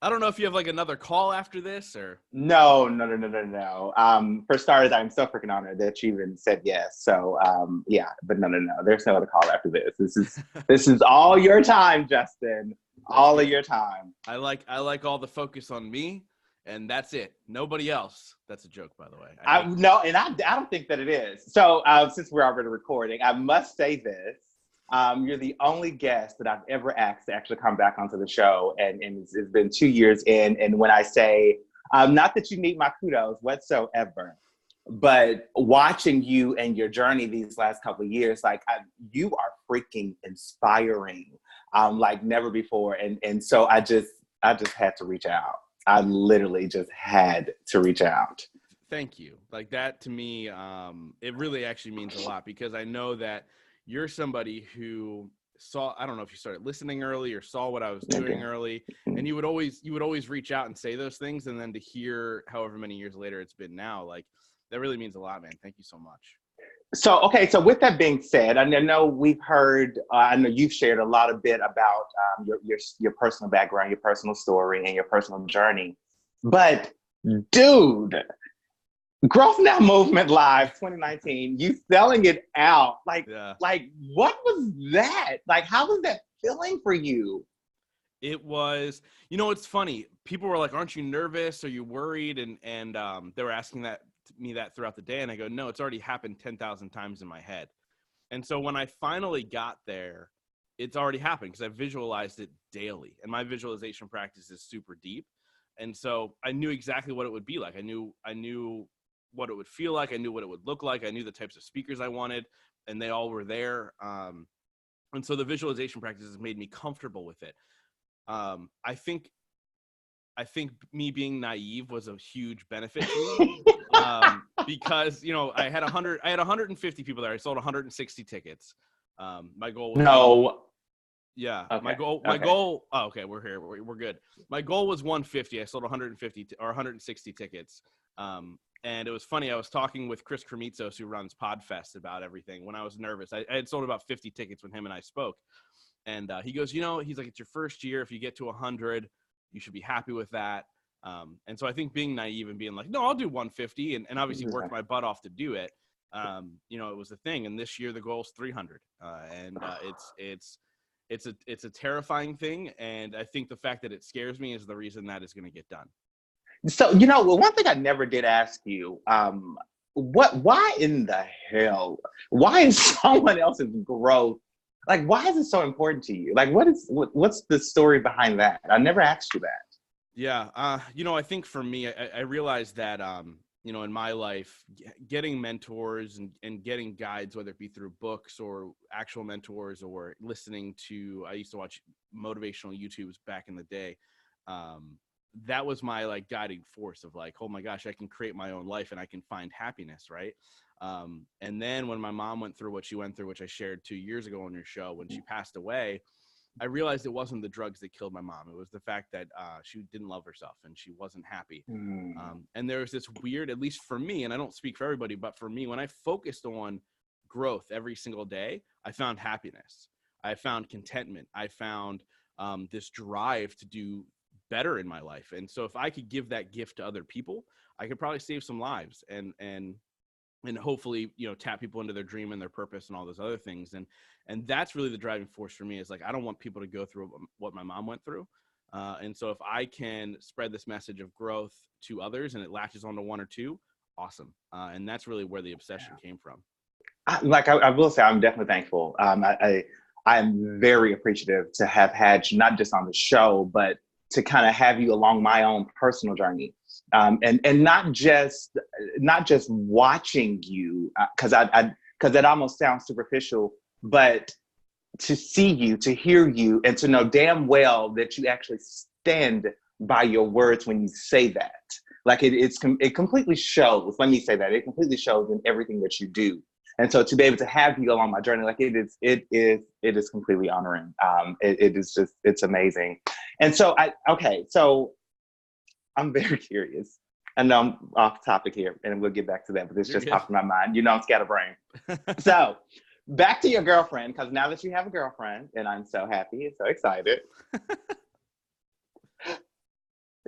I don't know if you have like another call after this or. No, no, no, no, no, no. For starters, I'm so freaking honored that you even said yes. So, yeah, but no, no, no. There's no other call after this. This is all your time, Justin. That's All of good. your time. I like all the focus on me, and that's it. Nobody else. That's a joke, by the way. I I hate that. no, and I don't think that it is. So, since we're already recording, I must say this. You're the only guest that I've ever asked to actually come back onto the show, and it's been 2 years in. And when I say, not that you need my kudos whatsoever, but watching you and your journey these last couple of years, like you are freaking inspiring, like never before. And so I just had to reach out. I literally just had to reach out. Thank you. Like that to me, it really actually means a lot because I know that you're somebody who saw, I don't know if you started listening early or saw what I was doing Okay. early, and you would always reach out and say those things, and then to hear however many years later it's been now, like that really means a lot, man. Thank you so much. So, okay, so with that being said, I know we've heard, I know you've shared a lot of bit about your personal background, your personal story, and your personal journey. But, dude, Growth Now Movement Live 2019, you selling it out. Yeah. Like, what was that? Like, how was that feeling for you? It was, it's funny. People were like, "Aren't you nervous? Are you worried?" And they were asking me that throughout the day, and I go, "No, it's already happened 10,000 times in my head." And so when I finally got there, it's already happened because I visualized it daily, and my visualization practice is super deep. And so I knew exactly what it would be like. I knew what it would feel like. I knew what it would look like. I knew the types of speakers I wanted, and they all were there. And so the visualization practice has made me comfortable with it. I think me being naive was a huge benefit to me, because I had 150 people there. I sold 160 tickets. My goal was one. No. Yeah, my Okay. goal. My Okay. goal. Oh, okay, we're here. We're good. My goal was 150. I sold 150 or 160 tickets. And it was funny. I was talking with Chris Kremitzos, who runs Podfest, about everything. When I was nervous, I had sold about 50 tickets when him and I spoke. And he goes, he's like, it's your first year. If you get to 100, you should be happy with that. And so I think being naive and being like, no, I'll do 150, and obviously worked my butt off to do it. It was the thing. And this year the goal is 300. It's a terrifying thing. And I think the fact that it scares me is the reason that is going to get done. So, well, one thing I never did ask you, why in the hell, why is someone else's growth, like, why is it so important to you? Like, what's the story behind that? I never asked you that. Yeah. I think for me, I realized that, in my life, getting mentors and getting guides, whether it be through books or actual mentors or listening to, I used to watch motivational YouTubes back in the day. That was my like guiding force of like, oh my gosh, I can create my own life and I can find happiness. Right. And then when my mom went through what she went through, which I shared 2 years ago on your show, when she passed away, I realized it wasn't the drugs that killed my mom. It was the fact that she didn't love herself and she wasn't happy. Mm. And there was this weird, at least for me, and I don't speak for everybody, but for me, when I focused on growth every single day, I found happiness. I found contentment. I found this drive to do better in my life. And so if I could give that gift to other people, I could probably save some lives and hopefully, tap people into their dream and their purpose and all those other things. And that's really the driving force for me, is like, I don't want people to go through what my mom went through. And so if I can spread this message of growth to others and it latches onto one or two, awesome. And that's really where the obsession came from. I will say, I'm definitely thankful. I'm very appreciative to have had you not just on the show, but to kind of have you along my own personal journey, and not just watching you, because that almost sounds superficial, but to see you, to hear you, and to know damn well that you actually stand by your words when you say that. Like it completely shows. Let me say that it completely shows in everything that you do. And so to be able to have you along my journey, like it is completely honoring. It is just, it's amazing. And so so I'm very curious. I know I'm off topic here, and we'll get back to that, but it's You're just good. popped in my mind. I'm scatterbrained. So back to your girlfriend, because now that you have a girlfriend, and I'm so happy and so excited.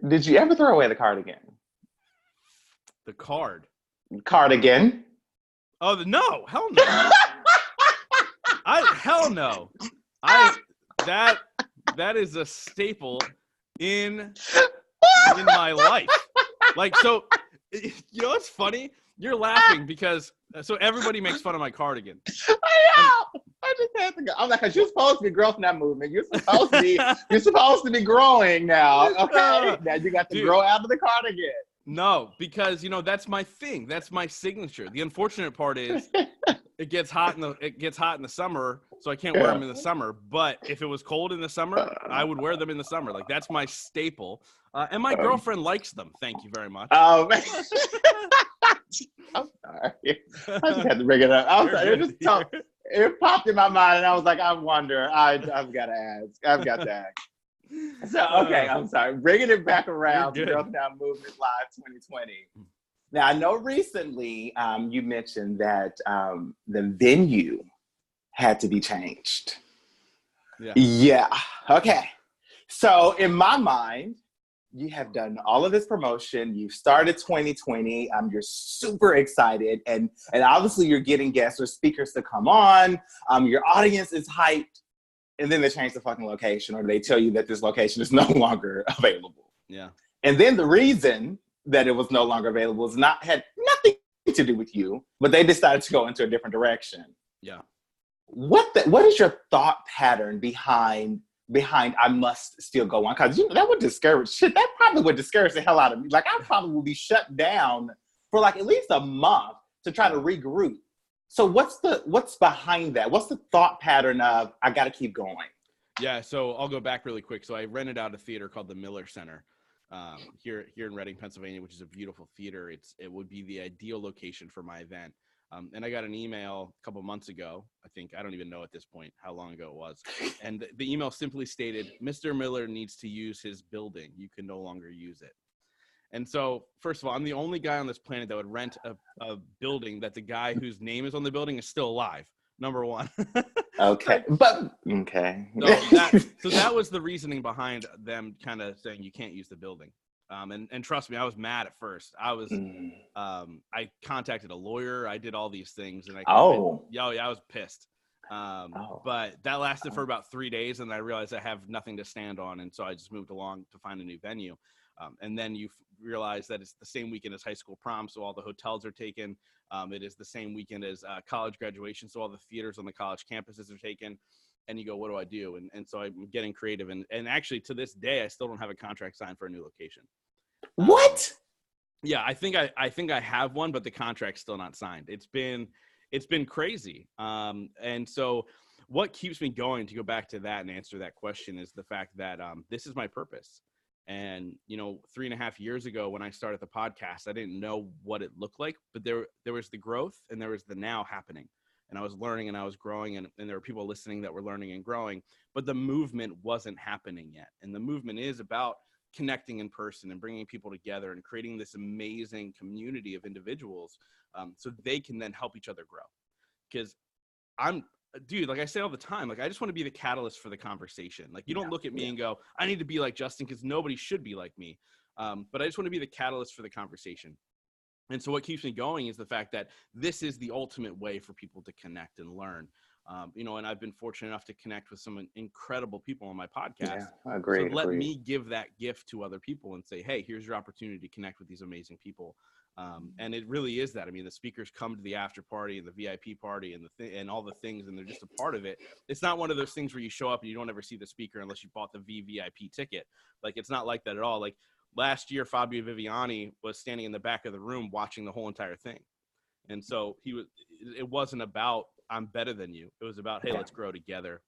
Did you ever throw away the cardigan? The card. Cardigan. Oh, no. Hell no. Hell no. That is a staple in my life. Like, so, you know what's funny? You're laughing because so everybody makes fun of my cardigan. I know. I just had to go. I'm like, cause you're supposed to be growing that movement. You're supposed to be growing now. Okay. Now you got to grow out of the cardigan. No, because that's my thing. That's my signature. The unfortunate part is it gets hot in the summer, so I can't wear them in the summer. But if it was cold in the summer, I would wear them in the summer. Like, that's my staple. And my girlfriend likes them. Thank you very much. Oh, man. I'm sorry. I just had to bring it up. I'm sorry. It popped in my mind, and I was like, I wonder. I've got to ask. I've got to ask. So, okay, I'm sorry. Bringing it back around to Girls Now Movement Live 2020. Now, I know recently you mentioned that the venue had to be changed. Yeah. Okay. So, in my mind, you have done all of this promotion. You've started 2020. You're super excited. And obviously, you're getting guests or speakers to come on. Your audience is hyped. And then they change the fucking location, or they tell you that this location is no longer available. Yeah. And then the reason that it was no longer available had nothing to do with you, but they decided to go into a different direction. Yeah. What is your thought pattern behind I must still go on? Because that would discourage that probably would discourage the hell out of me. Like, I probably would be shut down for like at least a month to try to regroup. So what's behind that? What's the thought pattern of I got to keep going? Yeah, so I'll go back really quick. So I rented out a theater called the Miller Center here in Reading, Pennsylvania, which is a beautiful theater. It would be the ideal location for my event. And I got an email a couple months ago. I don't even know at this point how long ago it was. And the email simply stated, Mr. Miller needs to use his building. You can no longer use it. And so, first of all, I'm the only guy on this planet that would rent a building that the guy whose name is on the building is still alive. Number one. Okay. But, okay. So that was the reasoning behind them kind of saying you can't use the building. And trust me, I was mad at first. I contacted a lawyer. I did all these things. And I was pissed. But that lasted for about 3 days. And I realized I have nothing to stand on. And so I just moved along to find a new venue. And then you realize that it's the same weekend as high school prom, so all the hotels are taken. It is the same weekend as college graduation, so all the theaters on the college campuses are taken. And you go, what do I do? And so I'm getting creative. And actually, to this day, I still don't have a contract signed for a new location. What? Yeah, I think I have one, but the contract's still not signed. It's been crazy. And so what keeps me going, to go back to that and answer that question, is the fact that this is my purpose. And, 3.5 years ago when I started the podcast, I didn't know what it looked like, but there was the growth and there was the now happening. And I was learning and I was growing, and there were people listening that were learning and growing, but the movement wasn't happening yet. And the movement is about connecting in person and bringing people together and creating this amazing community of individuals so they can then help each other grow. Because like I say all the time, like, I just want to be the catalyst for the conversation. Like, you don't look at me and go, I need to be like Justin, because nobody should be like me. But I just want to be the catalyst for the conversation. And so what keeps me going is the fact that this is the ultimate way for people to connect and learn. And I've been fortunate enough to connect with some incredible people on my podcast. Yeah, agreed. So let me give that gift to other people and say, hey, here's your opportunity to connect with these amazing people. And it really is that. I mean, the speakers come to the after party and the VIP party and all the things, and they're just a part of it. It's not one of those things where you show up and you don't ever see the speaker unless you bought the VVIP ticket. Like, it's not like that at all. Like, last year, Fabio Viviani was standing in the back of the room watching the whole entire thing. And so it wasn't about, I'm better than you. It was about, hey, let's grow together.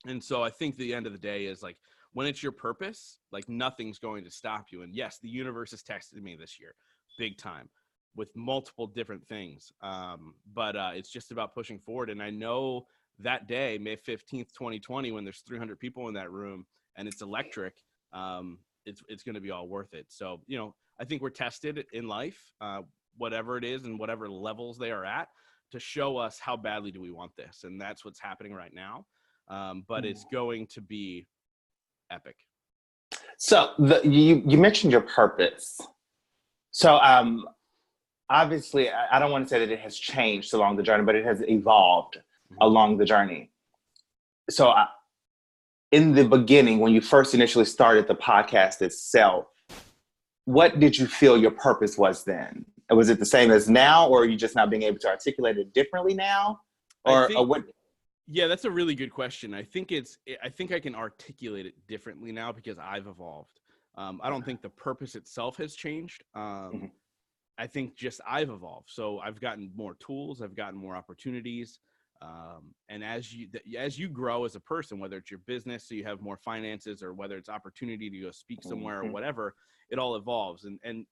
And so I think the end of the day is, like, when it's your purpose, like, nothing's going to stop you. And yes, the universe has tested me this year, big time, with multiple different things. But it's just about pushing forward. And I know that day, May 15th, 2020, when there's 300 people in that room and it's electric, it's going to be all worth it. So, I think we're tested in life, whatever it is and whatever levels they are at, to show us how badly do we want this. And that's what's happening right now. But it's going to be epic. So you mentioned your purpose. So obviously, I don't want to say that it has changed along the journey, but it has evolved along the journey. So in the beginning, when you first initially started the podcast itself, what did you feel your purpose was then? Was it the same as now, or are you just not being able to articulate it differently now? Or what? Yeah, that's a really good question. I think I can articulate it differently now because I've evolved. I don't think the purpose itself has changed. I think just I've evolved. So I've gotten more tools, I've gotten more opportunities. And as you grow as a person, whether it's your business, so you have more finances, or whether it's opportunity to go speak somewhere or whatever, it all evolves. And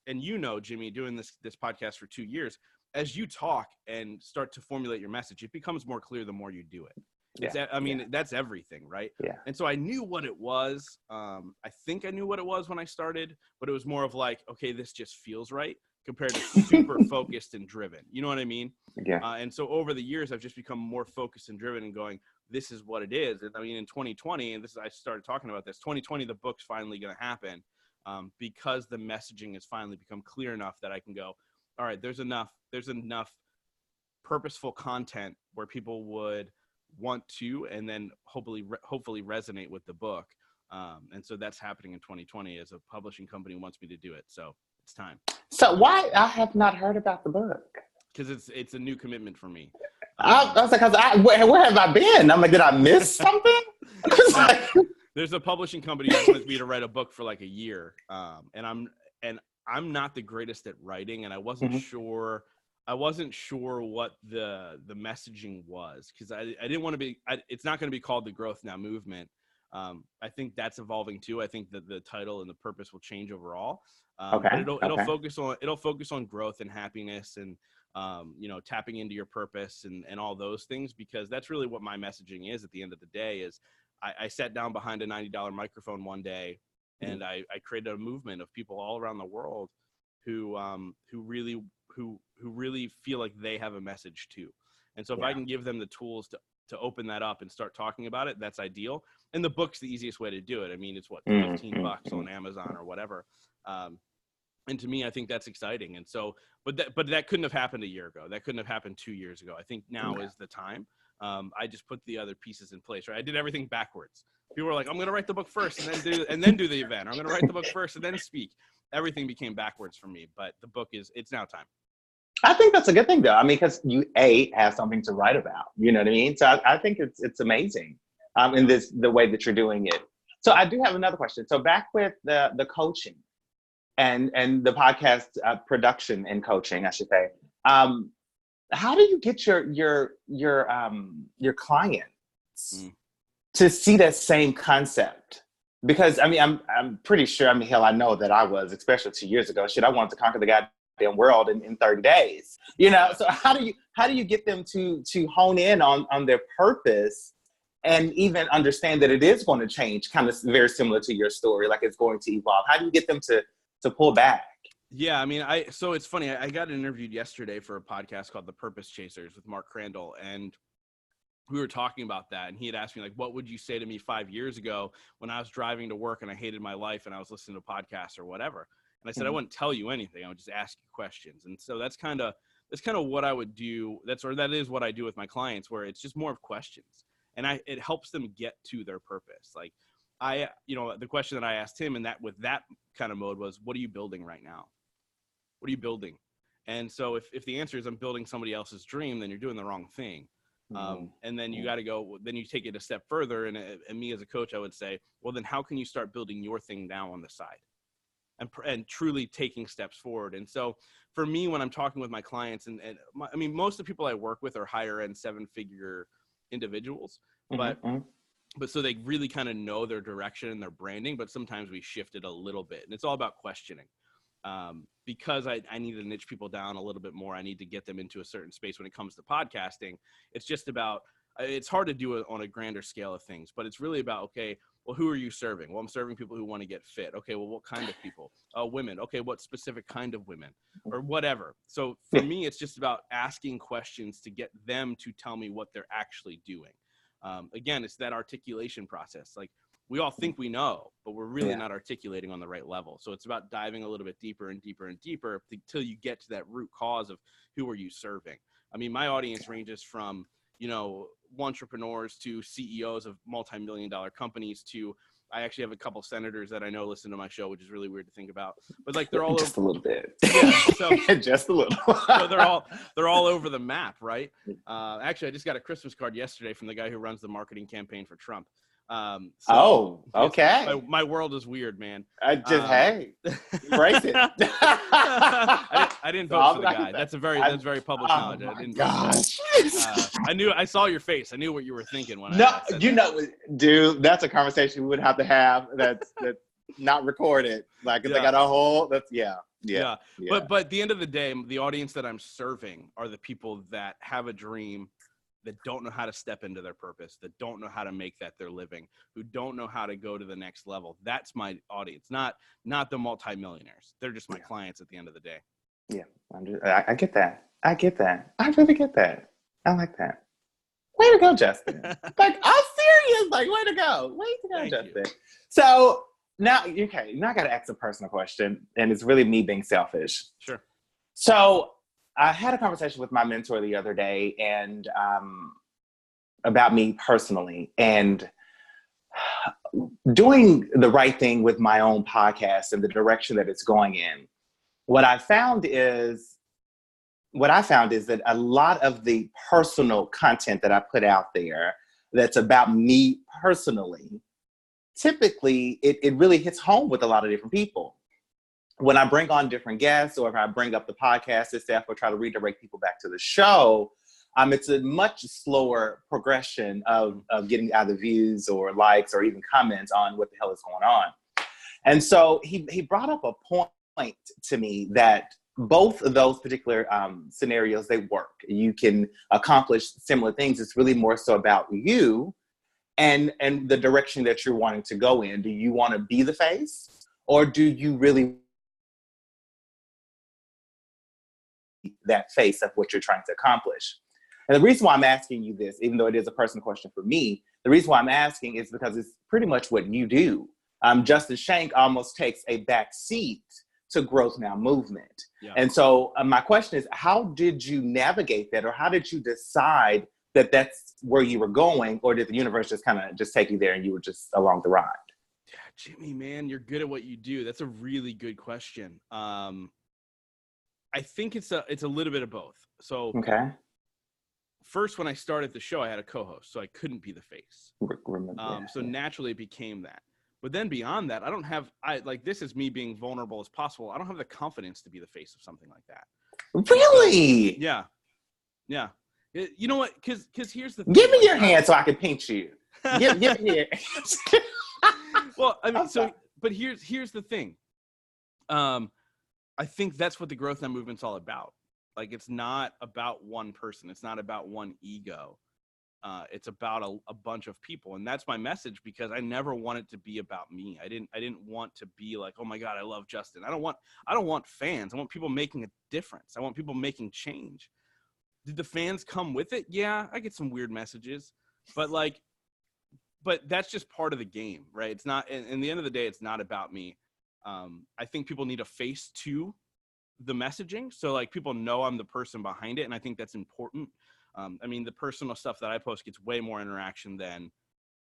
you know, Jimmy, doing this podcast for 2 years, as you talk and start to formulate your message, it becomes more clear the more you do it. That's everything, right? Yeah. And so I knew what it was. I think I knew what it was when I started, but it was more of like, okay, this just feels right, compared to super focused and driven. You know what I mean? Yeah. And so over the years, I've just become more focused and driven and going, this is what it is. And I mean, in 2020, and I started talking about this, 2020, the book's finally going to happen, because the messaging has finally become clear enough that I can go, all right, there's enough purposeful content where people would want to, and then hopefully resonate with the book. And so that's happening in 2020 as a publishing company wants me to do it. So it's time. So why I have not heard about the book? Because it's a new commitment for me. I was like, where have I been? I'm like, did I miss something? There's a publishing company that wants me to write a book for like a year, and I'm not the greatest at writing, and I wasn't sure. I wasn't sure what the messaging was, because I didn't want to be. It's not going to be called the Growth Now Movement. I think that's evolving too. I think that the title and the purpose will change overall. But it'll focus on growth and happiness, and tapping into your purpose and all those things, because that's really what my messaging is at the end of the day. Is I sat down behind a $90 microphone one day, and I created a movement of people all around the world who really feel like they have a message too. And so if I can give them the tools to open that up and start talking about it, that's ideal. And the book's the easiest way to do it. I mean, it's what, $15 on Amazon or whatever. And to me, I think that's exciting. And so, but that couldn't have happened a year ago. That couldn't have happened 2 years ago. I think now is the time. I just put the other pieces in place, right? I did everything backwards. People were like, I'm going to write the book first and then do the event. I'm going to write the book first and then speak. Everything became backwards for me, but the book it's now time. I think that's a good thing though. I mean, because you have something to write about, you know what I mean? So I think it's amazing in the way that you're doing it. So I do have another question. So back with the coaching and the podcast production and coaching, I should say. How do you get your clients to see that same concept? Because I mean, I'm pretty sure. I mean, hell, I know that I was, especially 2 years ago. Shit, I wanted to conquer the goddamn world in 30 days. You know, so how do you get them to hone in on their purpose and even understand that it is going to change? Kind of very similar to your story, like it's going to evolve. How do you get them to pull back? Yeah, I mean, so it's funny. I got interviewed yesterday for a podcast called The Purpose Chasers with Mark Crandall, and we were talking about that, and he had asked me, like, what would you say to me 5 years ago when I was driving to work and I hated my life and I was listening to podcasts or whatever? And I said, I wouldn't tell you anything. I would just ask you questions. And so that's kind of what I would do. That is what I do with my clients, where it's just more of questions, and it helps them get to their purpose. Like the question that I asked him in with that kind of mode was, what are you building right now? What are you building? And so if the answer is I'm building somebody else's dream, then you're doing the wrong thing. And then you got to go, then you take it a step further. And me as a coach, I would say, well, then how can you start building your thing now on the side and truly taking steps forward? And so for me, when I'm talking with my clients I mean, most of the people I work with are higher end 7-figure individuals, but so they really kind of know their direction and their branding, but sometimes we shift it a little bit, and it's all about questioning. Because I need to niche people down a little bit more. I need to get them into a certain space when it comes to podcasting. It's just about, it's hard to do it on a grander scale of things, but it's really about, okay, well, who are you serving? Well, I'm serving people who want to get fit. Okay, well, what kind of people? Women. Okay, what specific kind of women or whatever. So for me, it's just about asking questions to get them to tell me what they're actually doing. Again, it's that articulation process. Like, we all think we know, but we're really not articulating on the right level. So it's about diving a little bit deeper and deeper and deeper until you get to that root cause of who are you serving. I mean, my audience ranges from, you know, entrepreneurs to CEOs of multi-million-dollar companies to, I actually have a couple senators that I know listen to my show, which is really weird to think about, but like they're all just over, a little bit. Yeah, so just a little. so they're all over the map, right? Actually, I just got a Christmas card yesterday from the guy who runs the marketing campaign for Trump. Okay. My world is weird, man. Hey, embrace it. I didn't vote for the guy. That's very public knowledge. I didn't vote for him. I saw your face. I knew what you were thinking when I said that. Dude, that's a conversation we would have to have. That's not recorded. Like if they got a whole. Yeah. But at the end of the day, the audience that I'm serving are the people that have a dream, that don't know how to step into their purpose, that don't know how to make that their living, who don't know how to go to the next level. That's my audience, not the multimillionaires. They're just my clients at the end of the day. Yeah, I get that. I really get that. I like that. Way to go, Justin. Like, I'm serious. Like, way to go. Thank Justin. You. So now I got to ask a personal question, and it's really me being selfish. Sure. So I had a conversation with my mentor the other day and about me personally and doing the right thing with my own podcast and the direction that it's going in. What I found is that a lot of the personal content that I put out there that's about me personally, typically it really hits home with a lot of different people. When I bring on different guests, or if I bring up the podcast itself, or try to redirect people back to the show, it's a much slower progression of getting either views or likes or even comments on what the hell is going on. And so he brought up a point to me that both of those particular scenarios, they work. You can accomplish similar things. It's really more so about you and the direction that you're wanting to go in. Do you want to be the face, or do you really that face of what you're trying to accomplish? And the reason why I'm asking you this, even though it is a personal question for me, the reason why I'm asking is because it's pretty much what you do. Justin Schenck almost takes a back seat to Growth Now movement. Yeah. And so my question is, how did you navigate that, or how did you decide that that's where you were going, or did the universe just kind of just take you there and you were just along the ride? Yeah, Jimmy, man, you're good at what you do. That's a really good question. I think it's a little bit of both. So first, when I started the show, I had a co-host, so I couldn't be the face. So naturally it became that. But then beyond that, this is me being vulnerable as possible. I don't have the confidence to be the face of something like that. Really? So, yeah. You know what? Because here's the thing. Give me your hand so I can pinch you. Give me your hand. Well, I mean, but here's the thing. I think that's what the Growth Now movement's all about. Like, it's not about one person. It's not about one ego. It's about a bunch of people. And that's my message, because I never want it to be about me. I didn't want to be like, oh my God, I love Justin. I don't want fans. I want people making a difference. I want people making change. Did the fans come with it? Yeah, I get some weird messages, but that's just part of the game, right? It's not, in the end of the day, it's not about me. I think people need a face to the messaging. So like, people know I'm the person behind it. And I think that's important. I mean, the personal stuff that I post gets way more interaction than,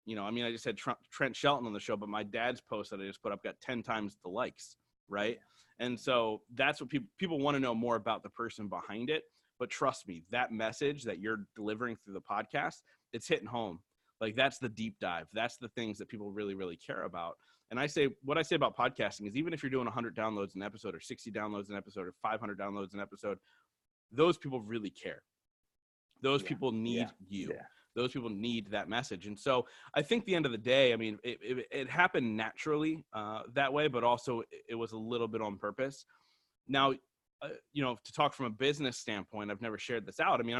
I just had Trent Shelton on the show, but my dad's post that I just put up got 10 times the likes. Right. And so that's what people want to know more about, the person behind it. But trust me, that message that you're delivering through the podcast, it's hitting home. Like, that's the deep dive. That's the things that people really, really care about. And what I say about podcasting is, even if you're doing 100 downloads an episode, or 60 downloads an episode, or 500 downloads an episode, those people really care. Those people need you. Yeah. Those people need that message. And so I think the end of the day, I mean, it happened naturally that way, but also it was a little bit on purpose. Now, to talk from a business standpoint, I've never shared this out. I mean,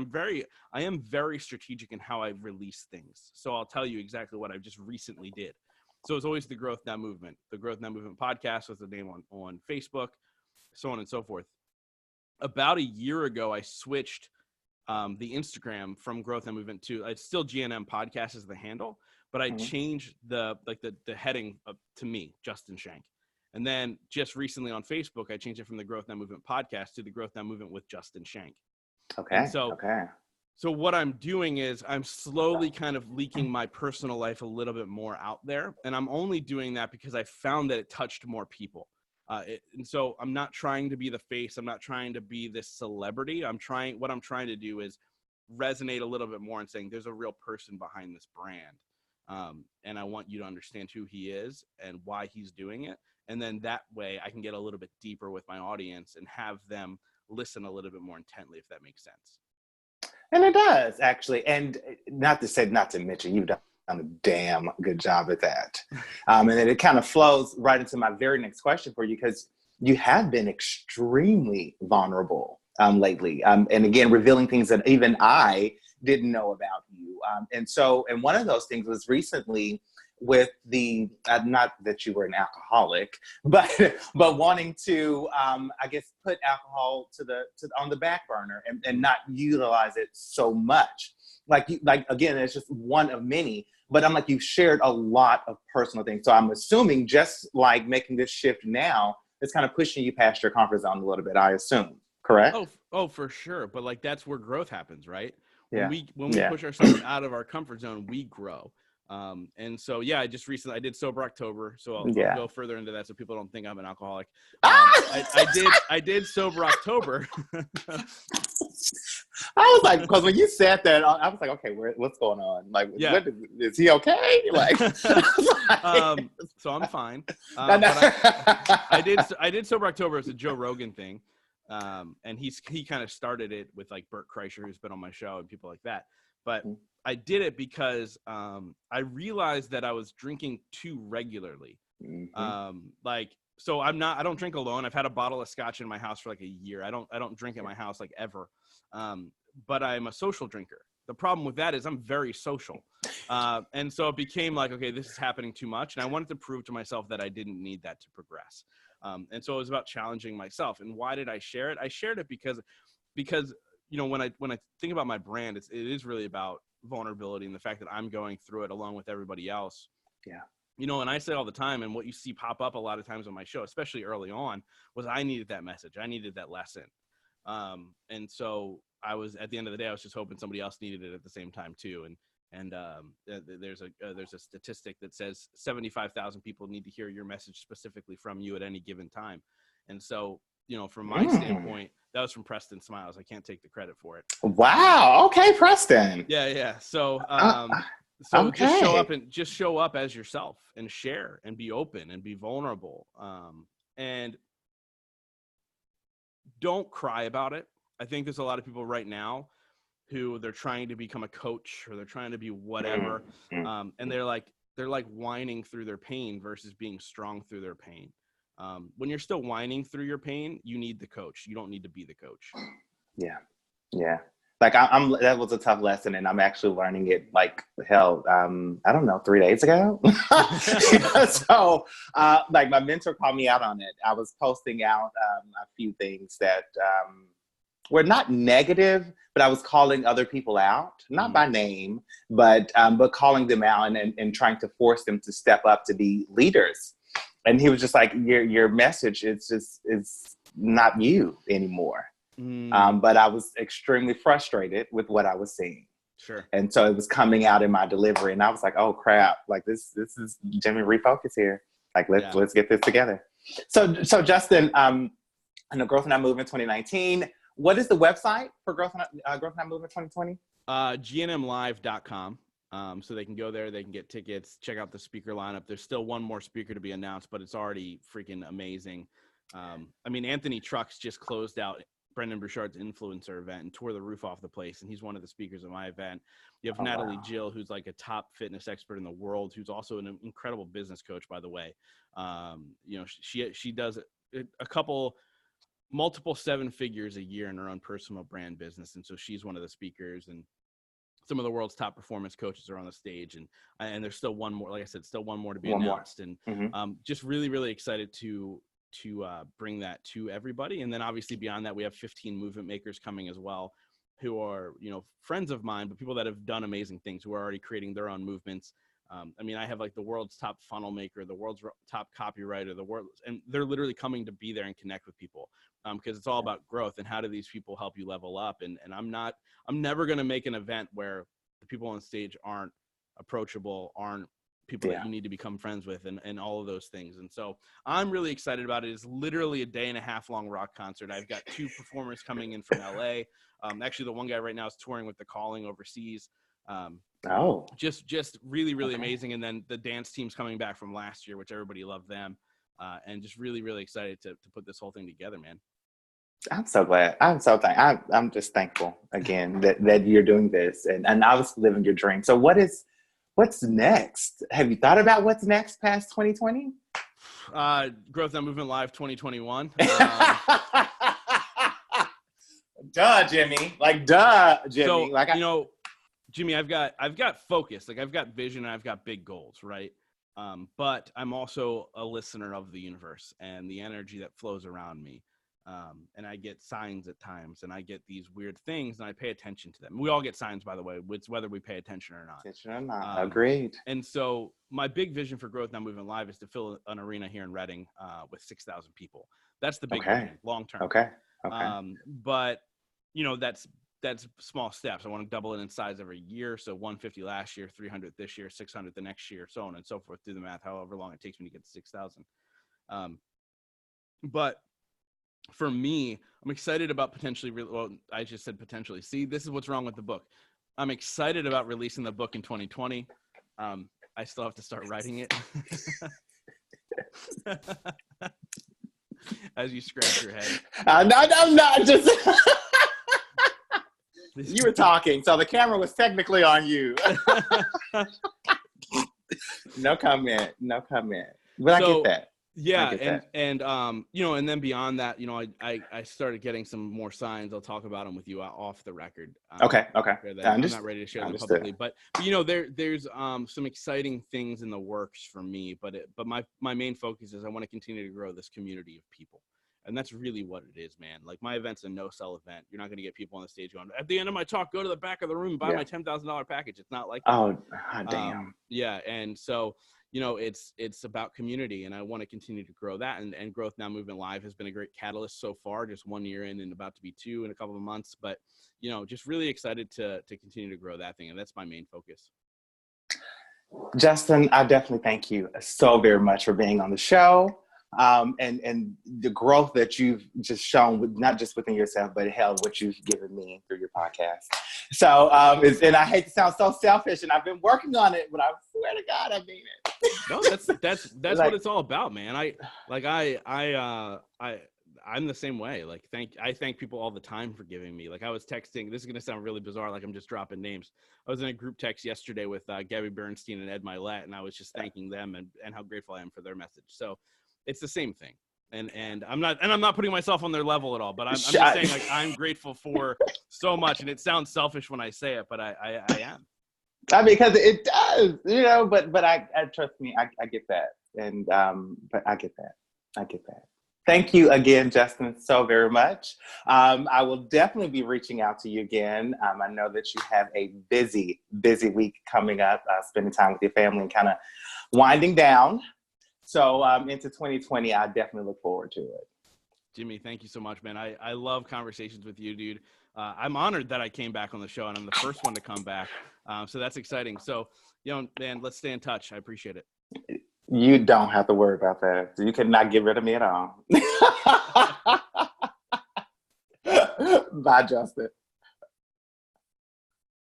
I am very strategic in how I release things. So I'll tell you exactly what I just recently did. So it's always the Growth Now movement. The Growth Now movement podcast was the name on Facebook, so on and so forth. About a year ago, I switched the Instagram from Growth Now movement to, it's still GNM podcast as the handle, but I changed the heading to me, Justin Schenck. And then just recently on Facebook, I changed it from the Growth Now Movement podcast to the Growth Now Movement with Justin Schenck. Okay. And so what I'm doing is I'm slowly kind of leaking my personal life a little bit more out there. And I'm only doing that because I found that it touched more people. And so I'm not trying to be the face. I'm not trying to be this celebrity. What I'm trying to do is resonate a little bit more and saying there's a real person behind this brand. And I want you to understand who he is and why he's doing it. And then that way I can get a little bit deeper with my audience and have them listen a little bit more intently, if that makes sense. And it does, actually. And not to mention, you've done a damn good job at that. And then it kind of flows right into my very next question for you, because you have been extremely vulnerable lately. And again, revealing things that even I didn't know about you. And one of those things was recently with the, not that you were an alcoholic, but wanting to, I guess, put alcohol on the back burner and not utilize it so much. Like again, it's just one of many, but I'm like, you've shared a lot of personal things. So I'm assuming just like making this shift now, it's kind of pushing you past your comfort zone a little bit, I assume, correct? Oh, for sure. But like, that's where growth happens, right? Yeah. When we push ourselves out of our comfort zone, we grow. And so, yeah, I did Sober October. So I'll go further into that so people don't think I'm an alcoholic. I did Sober October. I was like, because when you said that, I was like, okay, what's going on? Like, is he okay? Like, so I'm fine. But I did Sober October as a Joe Rogan thing. And he kind of started it with like Bert Kreischer, who's been on my show, and people like that. But I did it because I realized that I was drinking too regularly. So I don't drink alone. I've had a bottle of scotch in my house for like a year. I don't drink at my house like ever. But I'm a social drinker. The problem with that is I'm very social. And so it became like, okay, this is happening too much. And I wanted to prove to myself that I didn't need that to progress. And so it was about challenging myself. And why did I share it? I shared it because, you know, when I think about my brand, it is really about vulnerability and the fact that I'm going through it along with everybody else. Yeah. You know, and I say all the time, and what you see pop up a lot of times on my show, especially early on, was I needed that message. I needed that lesson. And so at the end of the day, I was just hoping somebody else needed it at the same time too. And there's a statistic that says 75,000 people need to hear your message specifically from you at any given time. And so, you know, from my standpoint, that was from Preston Smiles. I can't take the credit for it. Wow. Okay, Preston. Yeah. So, okay. just show up as yourself and share and be open and be vulnerable. And don't cry about it. I think there's a lot of people right now who they're trying to become a coach or they're trying to be whatever. And they're like whining through their pain versus being strong through their pain. When you're still whining through your pain, you need the coach. You don't need to be the coach. Yeah. Like that was a tough lesson, and I'm actually learning it like hell. I don't know, 3 days ago. So, like my mentor called me out on it. I was posting out a few things that were not negative, but I was calling other people out, not by name, but calling them out and trying to force them to step up to be leaders. And he was just like, your message is not you anymore. But I was extremely frustrated with what I was seeing. Sure. And so it was coming out in my delivery, and I was like, oh crap, like this is Jimmy refocus here. Like let's get this together. So Justin, I know Growth Now Movement 2019. What is the website for Growth Now Movement 2020? GNMlive.com. So they can go there, they can get tickets, check out the speaker lineup. There's still one more speaker to be announced, but it's already freaking amazing. I mean, Anthony Trucks just closed out Brendan Burchard's influencer event and tore the roof off the place, and he's one of the speakers of my event. You have Natalie Jill, who's like a top fitness expert in the world, who's also an incredible business coach, by the way. You know, she does multiple 7 figures a year in her own personal brand business, and so she's one of the speakers. And some of the world's top performance coaches are on the stage, and there's still one more, like I said, still one more to be announced. And just really, really excited to bring that to everybody. And then obviously beyond that, we have 15 movement makers coming as well, who are, you know, friends of mine, but people that have done amazing things, who are already creating their own movements. I mean, I have like the world's top funnel maker, the world's top copywriter, and they're literally coming to be there and connect with people, because it's all about growth and how do these people help you level up. And I'm never going to make an event where the people on stage aren't approachable, aren't people that you need to become friends with, and all of those things. And so I'm really excited about it. It's literally a 1.5 day long rock concert. I've got 2 performers coming in from LA. Actually, the one guy right now is touring with The Calling overseas. Just really amazing. And then the dance team's coming back from last year, which everybody loved them. And just really excited to put this whole thing together, man. I'm so glad. I'm just thankful again that you're doing this and obviously living your dream. So what's next? Have you thought about what's next past 2020? Growth Now Movement Live 2021. Duh, Jimmy. Like, duh, Jimmy. So, like, Jimmy, I've got focus. Like, I've got vision and I've got big goals, right? But I'm also a listener of the universe and the energy that flows around me. And I get signs at times, and I get these weird things, and I pay attention to them. We all get signs, by the way. It's whether we pay attention or not. Agreed. And so my big vision for Growth Now Movement Live is to fill an arena here in Reading with 6,000 people. That's the big vision, long term. Okay. But that's small steps. I want to double it in size every year. So 150 last year, 300 this year, 600 the next year, so on and so forth. Do the math, however long it takes me to get to 6,000. But for me, I'm excited about I just said potentially. See, this is what's wrong with the book. I'm excited about releasing the book in 2020. I still have to start writing it. As you scratch your head. I'm not just... You were talking, so the camera was technically on you. No comment. But I get that. Yeah, and then beyond that, I started getting some more signs. I'll talk about them with you off the record. Okay. I'm not ready to share them publicly, but there's some exciting things in the works for me. But my main focus is I want to continue to grow this community of people, and that's really what it is, man. Like, my event's a no-sell event. You're not going to get people on the stage going, at the end of my talk, go to the back of the room and buy my $10,000 package. It's not like that. Oh, damn. Yeah, and so. It's about community, and I want to continue to grow that. And Growth Now Movement Live has been a great catalyst so far, just 1 year in and about to be 2 in a couple of months. But, just really excited to continue to grow that thing. And that's my main focus. Justin, I definitely thank you so very much for being on the show. And the growth that you've just shown, not just within yourself, but hell, what you've given me through your podcast. So, and I hate to sound so selfish, and I've been working on it, but I swear to God, I mean it. No, that's like, what it's all about, man. I'm the same way. Like, I thank people all the time for giving me. Like, I was texting. This is gonna sound really bizarre, like I'm just dropping names. I was in a group text yesterday with Gabby Bernstein and Ed Milet, and I was just thanking them and how grateful I am for their message. So it's the same thing. And I'm not putting myself on their level at all, but I'm just saying, like, I'm grateful for so much, and it sounds selfish when I say it, but I am. I mean, because it does, but I trust me, I get that. And, but I get that. Thank you again, Justin, so very much. I will definitely be reaching out to you again. I know that you have a busy week coming up, spending time with your family and kind of winding down. So into 2020, I definitely look forward to it. Jimmy, thank you so much, man. I love conversations with you, dude. I'm honored that I came back on the show, and I'm the first one to come back. So that's exciting. So, man, let's stay in touch. I appreciate it. You don't have to worry about that. You cannot get rid of me at all. Bye, Justin.